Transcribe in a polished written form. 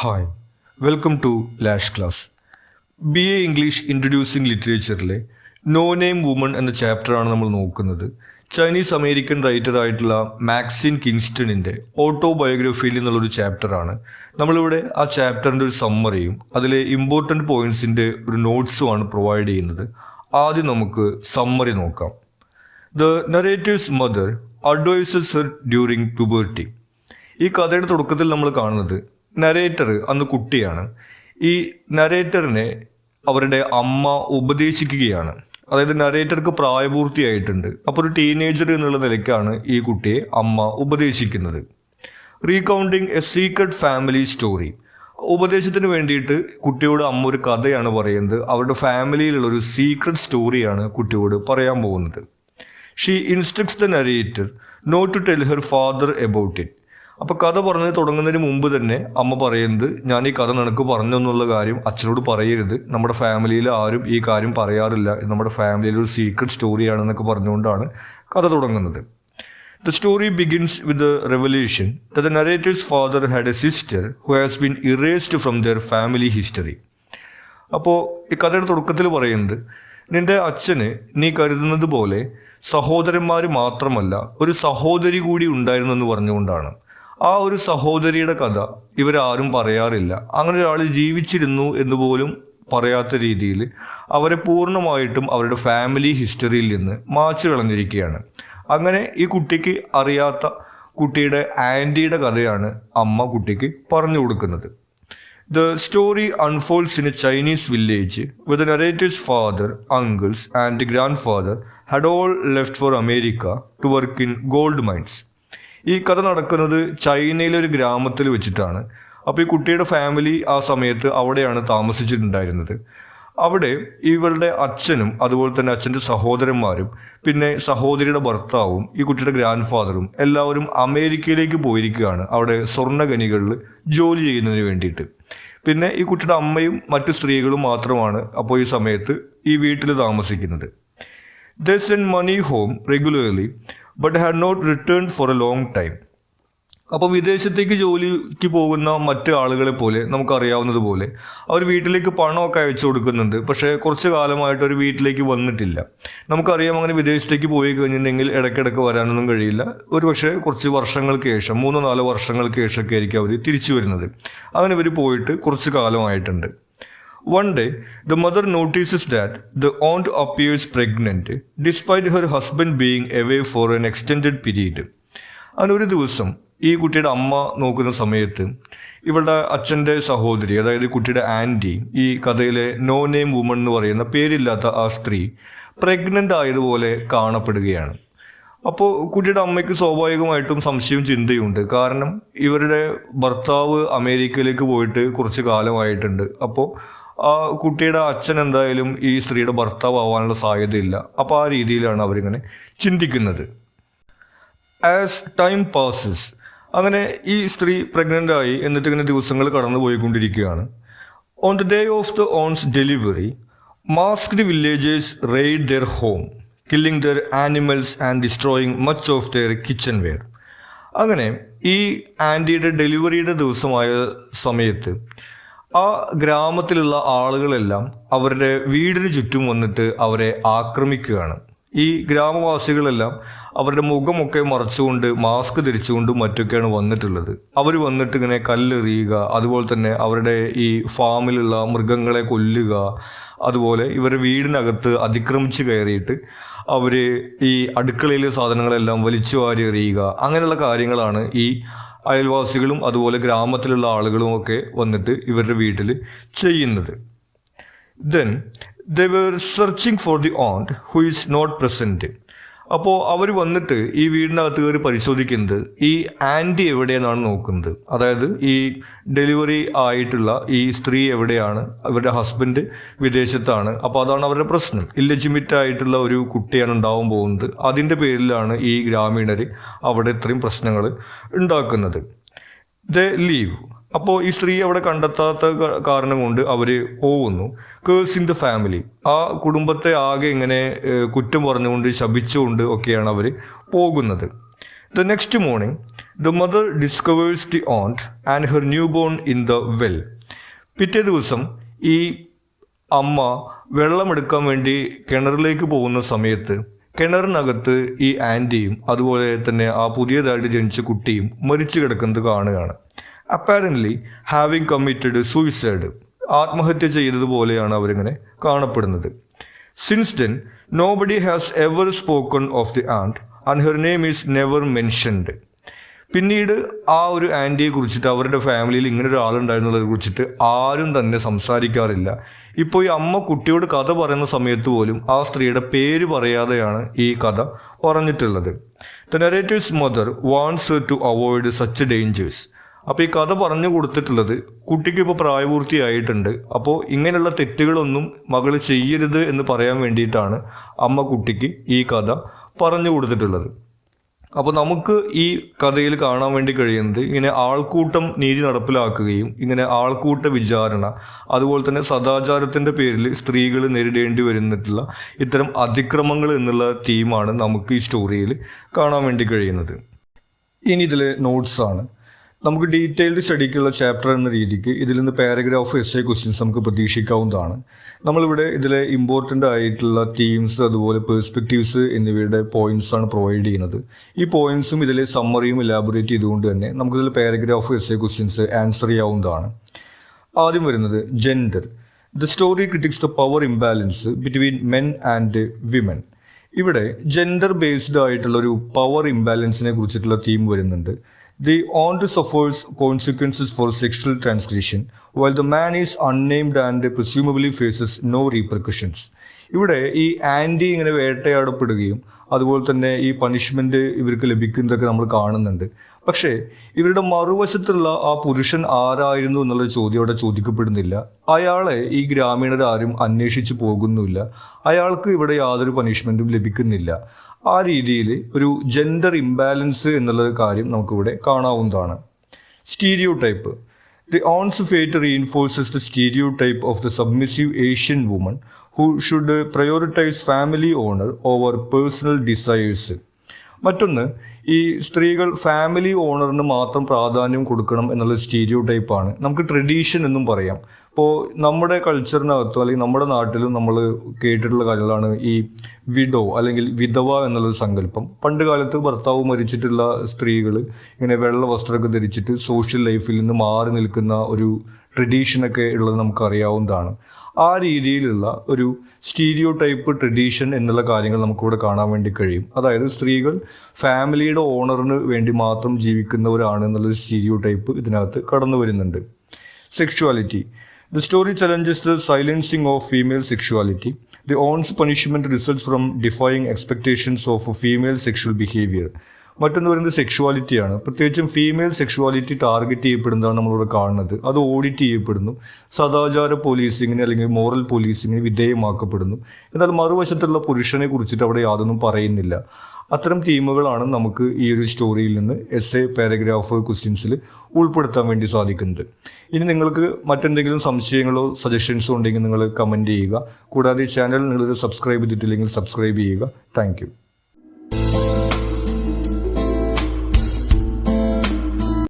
Hi welcome to Lash class. BA English introducing ലിറ്ററേച്ചറിലെ no name woman എന്ന ചാപ്റ്ററാണ് നമ്മൾ നോക്കുന്നത്. ചൈനീസ് അമേരിക്കൻ റൈറ്ററായിട്ടുള്ള മാക്സിൻ കിങ്സ്റ്റണിൻ്റെ ഓട്ടോബയോഗ്രഫിയിൽ നിന്നുള്ളൊരു ചാപ്റ്ററാണ്. നമ്മളിവിടെ ആ ചാപ്റ്ററിൻ്റെ ഒരു സമ്മറിയും അതിലെ ഇമ്പോർട്ടൻറ്റ് പോയിൻറ്റ്സിൻ്റെ ഒരു നോട്ട്സുമാണ് പ്രൊവൈഡ് ചെയ്യുന്നത്. ആദ്യം നമുക്ക് സമ്മറി നോക്കാം. The narrative's mother advises her during puberty. ഈ കഥയുടെ തുടക്കത്തിൽ നമ്മൾ കാണുന്നത് നരേറ്റർ അന്ന് കുട്ടിയാണ്. ഈ നരേറ്ററിനെ അവരുടെ അമ്മ ഉപദേശിക്കുകയാണ്. അതായത് നരേറ്റർക്ക് പ്രായപൂർത്തിയായിട്ടുണ്ട്. അപ്പോൾ ഒരു ടീനേജർ എന്നുള്ള നിലയ്ക്കാണ് ഈ കുട്ടിയെ അമ്മ ഉപദേശിക്കുന്നത്. Recounting a secret family story. ഉപദേശത്തിന് വേണ്ടിയിട്ട് കുട്ടിയോട് അമ്മ ഒരു കഥയാണ് പറയുന്നത്. അവരുടെ ഫാമിലിയിലുള്ള ഒരു സീക്രട്ട് സ്റ്റോറിയാണ് കുട്ടിയോട് പറയാൻ പോകുന്നത്. She instructs the narrator not to tell her father about it. അപ്പോൾ കഥ പറഞ്ഞ് തുടങ്ങുന്നതിന് മുമ്പ് തന്നെ അമ്മ പറയുന്നത്, ഞാൻ ഈ കഥ നിനക്ക് പറഞ്ഞു എന്നുള്ള കാര്യം അച്ഛനോട് പറയരുത്, നമ്മുടെ ഫാമിലിയിൽ ആരും ഈ കാര്യം പറയാറില്ല, നമ്മുടെ ഫാമിലിയിൽ ഒരു സീക്രട്ട് സ്റ്റോറിയാണെന്നൊക്കെ പറഞ്ഞുകൊണ്ടാണ് കഥ തുടങ്ങുന്നത്. The story begins with the revelation that the narrator's father had a sister who has been erased from their family history. അപ്പോൾ ഈ കഥയുടെ തുടക്കത്തിൽ പറയുന്നത്, നിന്റെ അച്ഛന് നീ കരുതുന്നത് പോലെ സഹോദരന്മാർ മാത്രമല്ല ഒരു സഹോദരി കൂടി ഉണ്ടായിരുന്നു എന്ന് പറഞ്ഞുകൊണ്ടാണ്. ആ ഒരു സഹോദരിയുടെ കഥ ഇവരാരും പറയാറില്ല. അങ്ങനെ ഒരാൾ ജീവിച്ചിരുന്നു എന്ന് പോലും പറയാത്ത രീതിയിൽ അവരെ പൂർണ്ണമായിട്ടും അവരുടെ ഫാമിലി ഹിസ്റ്ററിയിൽ നിന്ന് മാച്ചു കളഞ്ഞിരിക്കുകയാണ്. അങ്ങനെ ഈ കുട്ടിക്ക് അറിയാത്ത കുട്ടിയുടെ ആൻറ്റിയുടെ കഥയാണ് അമ്മ കുട്ടിക്ക് പറഞ്ഞു കൊടുക്കുന്നത്. The story unfolds in a Chinese village with the narrative's father, uncles and grandfather had all left for America to work in gold mines. ഈ കഥ നടക്കുന്നത് ചൈനയിലെ ഒരു ഗ്രാമത്തിൽ വെച്ചിട്ടാണ്. അപ്പോൾ ഈ കുട്ടിയുടെ ഫാമിലി ആ സമയത്ത് അവിടെയാണ് താമസിച്ചിട്ടുണ്ടായിരുന്നത്. അവിടെ ഇവളുടെ അച്ഛനും അതുപോലെ തന്നെ അച്ഛൻ്റെ സഹോദരന്മാരും പിന്നെ സഹോദരിയുടെ ഭർത്താവും ഈ കുട്ടിയുടെ ഗ്രാൻഡ് ഫാദറും എല്ലാവരും അമേരിക്കയിലേക്ക് പോയിരിക്കുകയാണ്, അവിടെ സ്വർണ്ണഖനികളിൽ ജോലി ചെയ്യുന്നതിന് വേണ്ടിയിട്ട്. പിന്നെ ഈ കുട്ടിയുടെ അമ്മയും മറ്റു സ്ത്രീകളും മാത്രമാണ് അപ്പോൾ ഈ സമയത്ത് ഈ വീട്ടിൽ താമസിക്കുന്നത്. They sent money home regularly but had not returned for a long time. അപ്പോൾ വിദേശത്തേക്ക് ജോലിക്ക് പോകുന്ന മറ്റ് ആളുകളെ പോലെ നമുക്കറിയാവുന്നതുപോലെ അവർ വീട്ടിലേക്ക് പണമൊക്കെ അയച്ചു കൊടുക്കുന്നുണ്ട്. പക്ഷേ കുറച്ച് കാലമായിട്ട് അവർ വീട്ടിലേക്ക് വന്നിട്ടില്ല. നമുക്കറിയാം, അങ്ങനെ വിദേശത്തേക്ക് പോയി കഴിഞ്ഞിട്ടുണ്ടെങ്കിൽ ഇടയ്ക്കിടയ്ക്ക് വരാനൊന്നും കഴിയില്ല. ഒരു പക്ഷേ കുറച്ച് വർഷങ്ങൾക്ക് ശേഷം 3-4 വർഷങ്ങൾക്ക് ശേഷമൊക്കെ ആയിരിക്കും അവർ തിരിച്ചു വരുന്നത്. അങ്ങനെ ഇവർ പോയിട്ട് കുറച്ച് കാലമായിട്ടുണ്ട്. One day, the mother notices that the aunt appears pregnant despite her husband being away for an extended period. അങ്ങനെ ഒരു ദിവസം ഈ കുട്ടിയുടെ അമ്മ നോക്കുന്ന സമയത്ത് ഇവളുടെ അച്ഛൻ്റെ സഹോദരി, അതായത് കുട്ടിയുടെ ആൻറ്റി, ഈ കഥയിലെ നോ നെയിം വുമൺ എന്ന് പറയുന്ന പേരില്ലാത്ത ആ സ്ത്രീ പ്രഗ്നൻ്റ് ആയതുപോലെ കാണപ്പെടുകയാണ്. അപ്പോൾ കുട്ടിയുടെ അമ്മയ്ക്ക് സ്വാഭാവികമായിട്ടും സംശയവും ചിന്തയുണ്ട്. കാരണം ഇവരുടെ ഭർത്താവ് അമേരിക്കയിലേക്ക് പോയിട്ട് കുറച്ച് കാലമായിട്ടുണ്ട്. അപ്പോൾ ആ കുട്ടിയുടെ അച്ഛൻ എന്തായാലും ഈ സ്ത്രീയുടെ ഭർത്താവ് ആവാനുള്ള സാധ്യതയില്ല. അപ്പോൾ ആ രീതിയിലാണ് അവരിങ്ങനെ ചിന്തിക്കുന്നത്. ആസ് ടൈം പാസസ്, അങ്ങനെ ഈ സ്ത്രീ പ്രഗ്നൻ്റ് ആയി. എന്നിട്ട് ഇങ്ങനെ ദിവസങ്ങൾ കടന്നു പോയിക്കൊണ്ടിരിക്കുകയാണ്. On the day of the aunt's delivery, masked villagers raid their home, killing their animals and destroying much of their kitchenware. അങ്ങനെ ഈ ആൻറ്റിയുടെ ഡെലിവറിയുടെ ദിവസമായ സമയത്ത് ആ ഗ്രാമത്തിലുള്ള ആളുകളെല്ലാം അവരുടെ വീടിന് ചുറ്റും വന്നിട്ട് അവരെ ആക്രമിക്കുകയാണ്. ഈ ഗ്രാമവാസികളെല്ലാം അവരുടെ മുഖമൊക്കെ മറച്ചുകൊണ്ട് മാസ്ക് ധരിച്ചുകൊണ്ടും മറ്റൊക്കെയാണ് വന്നിട്ടുള്ളത്. അവർ വന്നിട്ട് ഇങ്ങനെ കല്ലെറിയുക, അതുപോലെ തന്നെ അവരുടെ ഈ ഫാമിലുള്ള മൃഗങ്ങളെ കൊല്ലുക, അതുപോലെ ഇവരുടെ വീടിനകത്ത് അതിക്രമിച്ച് കയറിയിട്ട് അവർ ഈ അടുക്കളയിലെ സാധനങ്ങളെല്ലാം വലിച്ചു വാരി എറിയുക. അങ്ങനെയുള്ള കാര്യങ്ങളാണ് ഈ അയൽവാസികളും അതുപോലെ ഗ്രാമത്തിലുള്ള ആളുകളും ഒക്കെ വന്നിട്ട് ഇവരുടെ വീട്ടിൽ ചെയ്യുന്നത്. Then they were searching for the aunt who is not present. അപ്പോൾ അവർ വന്നിട്ട് ഈ വീടിനകത്ത് കയറി പരിശോധിക്കുന്നത് ഈ ആൻറ്റി എവിടെയെന്നാണ് നോക്കുന്നത്. അതായത് ഈ ഡെലിവറി ആയിട്ടുള്ള ഈ സ്ത്രീ എവിടെയാണ്, ഇവരുടെ ഹസ്ബൻഡ് വിദേശത്താണ്. അപ്പോൾ അതാണ് അവരുടെ പ്രശ്നം. ഇല്ലെജിമിറ്റ് ആയിട്ടുള്ള ഒരു കുട്ടിയാണ് ഉണ്ടാവാൻ പോകുന്നത്. അതിൻ്റെ പേരിലാണ് ഈ ഗ്രാമീണർ അവിടെ ഇത്രയും പ്രശ്നങ്ങൾ ഉണ്ടാക്കുന്നത്. ദേ ലീവ്. അപ്പോൾ ഈ സ്ത്രീ അവിടെ കണ്ടെത്താത്ത കാരണം കൊണ്ട് അവർ പോകുന്നു. Cursing the family. ആ കുടുംബത്തെ ആകെ ഇങ്ങനെ കുറ്റം പറഞ്ഞുകൊണ്ട് ശപിച്ചുകൊണ്ട് ഒക്കെയാണ് അവർ പോകുന്നത്. The next morning the mother discovers the onto and her new born in the well. പിറ്റേ ദിവസം ഈ അമ്മ വെള്ളമെടുക്കാൻ വേണ്ടി കിണറിലേക്ക് പോകുന്ന സമയത്ത് കിണറിനകത്ത് ഈ ആൻറ്റിയും അതുപോലെ തന്നെ ആ പുതിയതായിട്ട് ജനിച്ച കുട്ടിയും മരിച്ചു കിടക്കുന്നത് കാണുകയാണ്. അപ്പാരൻ്റ്ലി ഹാവിങ് കമ്മിറ്റഡ് സൂയിസൈഡ്, ആത്മഹത്യ ചെയ്തതുപോലെയാണ് അവരിങ്ങനെ കാണപ്പെടുന്നത്. Since then nobody has ever spoken of the and and her name is never mentioned. പിന്നീട് ആ ഒരു ആൻറ്റിയെ കുറിച്ചിട്ട് അവരുടെ ഫാമിലിയിൽ ഇങ്ങനെ ഒരാളുണ്ടായിരുന്നതിനെ കുറിച്ചിട്ട് ആരും തന്നെ സംസാരിക്കാറില്ല. ഇപ്പോൾ ഈ അമ്മ കുട്ടിയോട് കഥ പറയുന്ന സമയത്ത് പോലും ആ സ്ത്രീയുടെ പേര് പറയാതെയാണ് ഈ കഥ പറഞ്ഞിട്ടുള്ളത്. The narrative's mother wants her to avoid such dangers. അപ്പോൾ ഈ കഥ പറഞ്ഞു കൊടുത്തിട്ടുള്ളത് കുട്ടിക്ക് ഇപ്പോൾ പ്രായപൂർത്തിയായിട്ടുണ്ട്, അപ്പോൾ ഇങ്ങനെയുള്ള തെറ്റുകളൊന്നും മകൾ ചെയ്യരുത് എന്ന് പറയാൻ വേണ്ടിയിട്ടാണ് അമ്മ കുട്ടിക്ക് ഈ കഥ പറഞ്ഞു കൊടുത്തിട്ടുള്ളത്. അപ്പോൾ നമുക്ക് ഈ കഥയിൽ കാണാൻ വേണ്ടി കഴിയുന്നത് ഇങ്ങനെ ആൾക്കൂട്ടം നീതി നടപ്പിലാക്കുകയും ഇങ്ങനെ ആൾക്കൂട്ട വിചാരണ അതുപോലെ തന്നെ സദാചാരത്തിൻ്റെ പേരിൽ സ്ത്രീകൾ നേരിടേണ്ടി വരുന്നിട്ടുള്ള ഇത്തരം അതിക്രമങ്ങൾ എന്നുള്ള തീമാണ് നമുക്ക് ഈ സ്റ്റോറിയിൽ കാണാൻ വേണ്ടി കഴിയുന്നത്. ഇനി ഇതിലെ നോട്ട്സാണ്. നമുക്ക് ഡീറ്റെയിൽഡ് സ്റ്റഡിക്കുള്ള ചാപ്റ്റർ എന്ന രീതിക്ക് ഇതിൽ നിന്ന് പാരഗ്രാഫ് എസ്സേ ക്വസ്റ്റ്യൻസ് നമുക്ക് പ്രതീക്ഷിക്കാവുന്നതാണ്. നമ്മളിവിടെ ഇതിലെ ഇമ്പോർട്ടൻ്റ് ആയിട്ടുള്ള തീംസ് അതുപോലെ പെർസ്പെക്റ്റീവ്സ് എന്നിവയുടെ പോയിന്റ്സ് ആണ് പ്രൊവൈഡ് ചെയ്യുന്നത്. ഈ പോയിന്റ്സും ഇതിലെ സമ്മറിയും ഇലാബറേറ്റ് ചെയ്തുകൊണ്ട് തന്നെ നമുക്കിതിൽ പാരഗ്രാഫ് എസ്സേ ക്വസ്റ്റ്യൻസ് ആൻസർ ചെയ്യാവുന്നതാണ്. ആദ്യം വരുന്നത് gender. The story critics the power imbalance between men and women. ഇവിടെ ജെൻഡർ ബേസ്ഡ് ആയിട്ടുള്ള ഒരു പവർ ഇംബാലൻസിനെ കുറിച്ചിട്ടുള്ള തീം വരുന്നുണ്ട്. The aunt suffers consequences for sexual transgression, while the man is unnamed and presumably faces no repercussions. ഇവിടെ ഈ anti ഇങ്ങനെ വേട്ടയാടപ്പെടുകയും അതുപോലെ തന്നെ ഈ പണിഷ്മെൻറ്റ് ഇവർക്ക് ലഭിക്കുന്നതൊക്കെ നമ്മൾ കാണുന്നുണ്ട്. പക്ഷേ ഇവരുടെ മറുവശത്തുള്ള ആ പുരുഷൻ ആരായിരുന്നു എന്നുള്ള ചോദ്യം അവിടെ ചോദിക്കപ്പെടുന്നില്ല. അയാളെ ഈ ഗ്രാമീണരാരും അന്വേഷിച്ച് പോകുന്നില്ല. അയാൾക്ക് ഇവിടെ യാതൊരു പണിഷ്മെൻറ്റും ലഭിക്കുന്നില്ല. ആ രീതിയിൽ ഒരു ജെൻഡർ ഇംബാലൻസ് എന്നുള്ള കാര്യം നമുക്കിവിടെ കാണാവുന്നതാണ്. Stereotype. The aunt's fate reinforces the stereotype of the submissive Asian woman who should prioritise family honour over personal desires. മറ്റൊന്ന്, ഈ സ്ത്രീകൾ ഫാമിലി ഓണറിന് മാത്രം പ്രാധാന്യം കൊടുക്കണം എന്നുള്ള സ്റ്റീരിയോ ടൈപ്പാണ്. നമുക്ക് ട്രഡീഷൻ എന്നും പറയാം. ഇപ്പോൾ നമ്മുടെ കൾച്ചറിനകത്തും അല്ലെങ്കിൽ നമ്മുടെ നാട്ടിലും നമ്മൾ കേട്ടിട്ടുള്ള കാര്യങ്ങളാണ് ഈ വിഡോ അല്ലെങ്കിൽ വിധവ എന്നുള്ളൊരു സങ്കല്പം. പണ്ട് കാലത്ത് ഭർത്താവ് മരിച്ചിട്ടുള്ള സ്ത്രീകൾ ഇങ്ങനെ വെള്ള വസ്ത്രമൊക്കെ ധരിച്ചിട്ട് സോഷ്യൽ ലൈഫിൽ നിന്ന് മാറി നിൽക്കുന്ന ഒരു ട്രഡീഷനൊക്കെ ഉള്ളത് നമുക്കറിയാവുന്നതാണ്. ആ രീതിയിലുള്ള ഒരു സ്റ്റീരിയോ ടൈപ്പ് ട്രഡീഷൻ എന്നുള്ള കാര്യങ്ങൾ നമുക്കിവിടെ കാണാൻ വേണ്ടി കഴിയും. അതായത് സ്ത്രീകൾ ഫാമിലിയുടെ ഓണറിന് വേണ്ടി മാത്രം ജീവിക്കുന്നവരാണ് എന്നുള്ളൊരു സ്റ്റീരിയോ ടൈപ്പ് ഇതിനകത്ത് കടന്നു വരുന്നുണ്ട്. Sexuality. The story challenges the silencing of female sexuality. The aunt's punishment results from defying expectations of female sexual behavior. മറ്റൊന്ന് പറയുന്നത് സെക്ഷുവാലിറ്റിയാണ്. പ്രത്യേകിച്ചും ഫീമെയിൽ സെക്ഷുവാലിറ്റി ടാർഗറ്റ് ചെയ്യപ്പെടുന്നതാണ് നമ്മളിവിടെ കാണുന്നത്. അത് ഓഡിറ്റ് ചെയ്യപ്പെടുന്നു, സദാചാര പോലീസിങ്ങിന് അല്ലെങ്കിൽ മോറൽ പോലീസിങ്ങിന് വിധേയമാക്കപ്പെടുന്നു. എന്നാൽ മറുവശത്തുള്ള പുരുഷനെ കുറിച്ചിട്ട് അവിടെ യാതൊന്നും പറയുന്നില്ല. അത്തരം തീമുകളാണ് നമുക്ക് ഈ ഒരു സ്റ്റോറിയിൽ നിന്ന് എസ്സേ പാരഗ്രാഫ് ക്വസ്റ്റ്യൻസിൽ ഉൾപ്പെടുത്താൻ വേണ്ടി സാധിക്കുന്നത്. ഇനി നിങ്ങൾക്ക് മറ്റെന്തെങ്കിലും സംശയങ്ങളോ സജഷൻസോ ഉണ്ടെങ്കിൽ നിങ്ങൾ കമൻറ്റ് ചെയ്യുക. കൂടാതെ ഈ ചാനൽ നിങ്ങൾ സബ്സ്ക്രൈബ് ചെയ്തിട്ടില്ലെങ്കിൽ സബ്സ്ക്രൈബ് ചെയ്യുക. താങ്ക്